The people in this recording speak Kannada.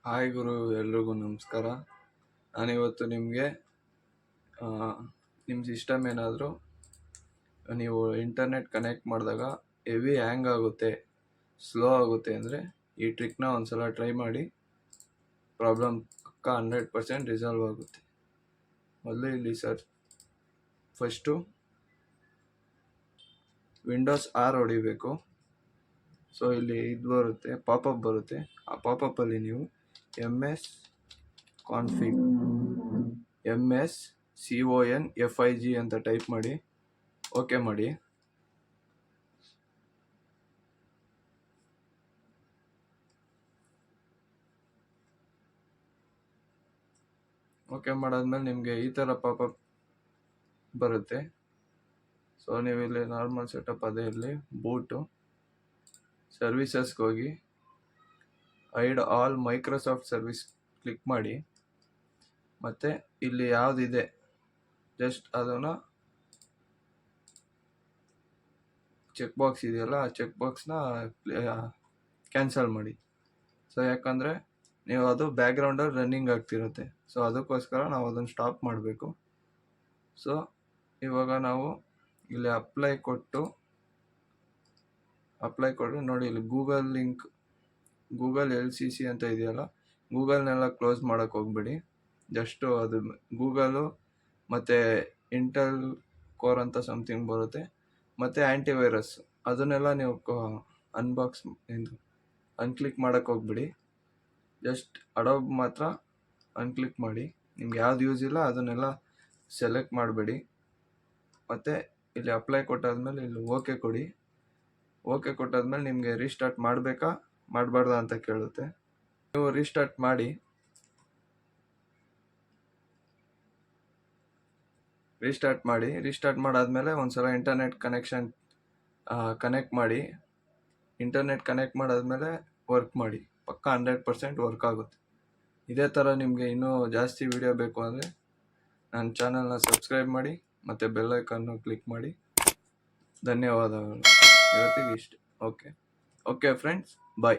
ಹಾಯ್ ಗುರು, ಎಲ್ರಿಗೂ ನಮಸ್ಕಾರ. ನಾನಿವತ್ತು ನಿಮಗೆ ನಿಮ್ಮ ಸಿಸ್ಟಮ್ ಏನಾದರೂ ನೀವು ಇಂಟರ್ನೆಟ್ ಕನೆಕ್ಟ್ ಮಾಡಿದಾಗ ಹೆವಿ ಹ್ಯಾಂಗ್ ಆಗುತ್ತೆ, ಸ್ಲೋ ಆಗುತ್ತೆ ಅಂದರೆ ಈ ಟ್ರಿಕ್ನ ಒಂದ್ಸಲ ಟ್ರೈ ಮಾಡಿ. ಪ್ರಾಬ್ಲಮ್ ಪಕ್ಕ 100% ರಿಸಾಲ್ವ್ ಆಗುತ್ತೆ. ಮೊದಲು ಇಲ್ಲಿ ಫಸ್ಟು ವಿಂಡೋಸ್ ಆರ್ ಹೊಡಿಬೇಕು. ಸೊ ಇಲ್ಲಿ ಇದು ಬರುತ್ತೆ, ಪಾಪಪ್ ಬರುತ್ತೆ. ಆ ಪಾಪಪ್ಪಲ್ಲಿ ನೀವು MS CONFIG ಅಂತ ಟೈಪ್ ಮಾಡಿ ಓಕೆ ಮಾಡಿ. ಓಕೆ ಮಾಡಾದ್ಮೇಲೆ ನಿಮಗೆ ಈ ಥರ ಪಾಪಪ್ ಬರುತ್ತೆ. ಸೊ ನೀವು ಇಲ್ಲಿ ನಾರ್ಮಲ್ ಸೆಟಪ್ ಅದೇ ಇರಲಿ, ಬೂಟು ಸರ್ವಿಸಸ್ಗೆ ಹೋಗಿ ಐಡ್ ಆಲ್ ಮೈಕ್ರೋಸಾಫ್ಟ್ ಸರ್ವಿಸ್ ಕ್ಲಿಕ್ ಮಾಡಿ. ಮತ್ತು ಇಲ್ಲಿ ಯಾವುದಿದೆ ಜಸ್ಟ್ ಅದನ್ನು ಚೆಕ್ ಬಾಕ್ಸ್ ಇದೆಯಲ್ಲ, ಆ ಚೆಕ್ ಬಾಕ್ಸ್ನ ಕ್ಯಾನ್ಸಲ್ ಮಾಡಿ. ಸೊ ಯಾಕಂದರೆ ನೀವು ಅದು ಬ್ಯಾಕ್ಗ್ರೌಂಡಲ್ಲಿ ರನ್ನಿಂಗ್ ಆಗ್ತಿರುತ್ತೆ. ಸೊ ಅದಕ್ಕೋಸ್ಕರ ನಾವು ಅದನ್ನು ಸ್ಟಾಪ್ ಮಾಡಬೇಕು. ಸೊ ಇವಾಗ ನಾವು ಇಲ್ಲಿ ಅಪ್ಲೈ ಕೊಟ್ಟು ನೋಡಿ, ಇಲ್ಲಿ ಗೂಗಲ್ LCC ಅಂತ ಇದೆಯಲ್ಲ, ಗೂಗಲ್ನೆಲ್ಲ ಕ್ಲೋಸ್ ಮಾಡೋಕ್ಕೆ ಹೋಗ್ಬೇಡಿ. ಜಸ್ಟು ಅದು ಗೂಗಲು ಮತ್ತು ಇಂಟೆಲ್ ಕೋರ್ ಅಂತ ಸಮಥಿಂಗ್ ಬರುತ್ತೆ, ಮತ್ತು ಆ್ಯಂಟಿವೈರಸ್ ಅದನ್ನೆಲ್ಲ ನೀವು ಅನ್ಕ್ಲಿಕ್ ಮಾಡೋಕ್ಕೆ ಹೋಗ್ಬಿಡಿ. ಜಸ್ಟ್ ಅಡೋಬ್ ಮಾತ್ರ ಅನ್ಕ್ಲಿಕ್ ಮಾಡಿ. ನಿಮ್ಗೆ ಯಾವ್ದು ಯೂಸ್ ಇಲ್ಲ ಅದನ್ನೆಲ್ಲ ಸೆಲೆಕ್ಟ್ ಮಾಡಬೇಡಿ. ಮತ್ತು ಇಲ್ಲಿ ಅಪ್ಲೈ ಕೊಟ್ಟಾದ್ಮೇಲೆ ಇಲ್ಲಿ ಓಕೆ ಕೊಡಿ. ಓಕೆ ಕೊಟ್ಟಾದ್ಮೇಲೆ ನಿಮಗೆ ರೀಸ್ಟಾರ್ಟ್ ಮಾಡಬೇಕಾ ಮಾಡಬಾರ್ದಾ ಅಂತ ಕೇಳುತ್ತೆ. ನೀವು ರೀಸ್ಟಾರ್ಟ್ ಮಾಡಿ. ರೀಸ್ಟಾರ್ಟ್ ಮಾಡಾದ್ಮೇಲೆ ಒಂದ್ಸಲ ಇಂಟರ್ನೆಟ್ ಕನೆಕ್ಟ್ ಮಾಡಿ. ಇಂಟರ್ನೆಟ್ ಕನೆಕ್ಟ್ ಮಾಡಾದ್ಮೇಲೆ ವರ್ಕ್ ಮಾಡಿ. ಪಕ್ಕ 100% ವರ್ಕ್ ಆಗುತ್ತೆ. ಇದೇ ಥರ ನಿಮಗೆ ಇನ್ನೂ ಜಾಸ್ತಿ ವಿಡಿಯೋ ಬೇಕು ಅಂದರೆ ನನ್ನ ಚಾನಲ್ನ ಸಬ್ಸ್ಕ್ರೈಬ್ ಮಾಡಿ ಮತ್ತು ಬೆಲ್ ಐಕಾನ್ನು ಕ್ಲಿಕ್ ಮಾಡಿ. ಧನ್ಯವಾದಗಳು. ಇವತ್ತಿಗೆ ಇಷ್ಟು. ಓಕೆ ಫ್ರೆಂಡ್ಸ್, ಬಾಯ್.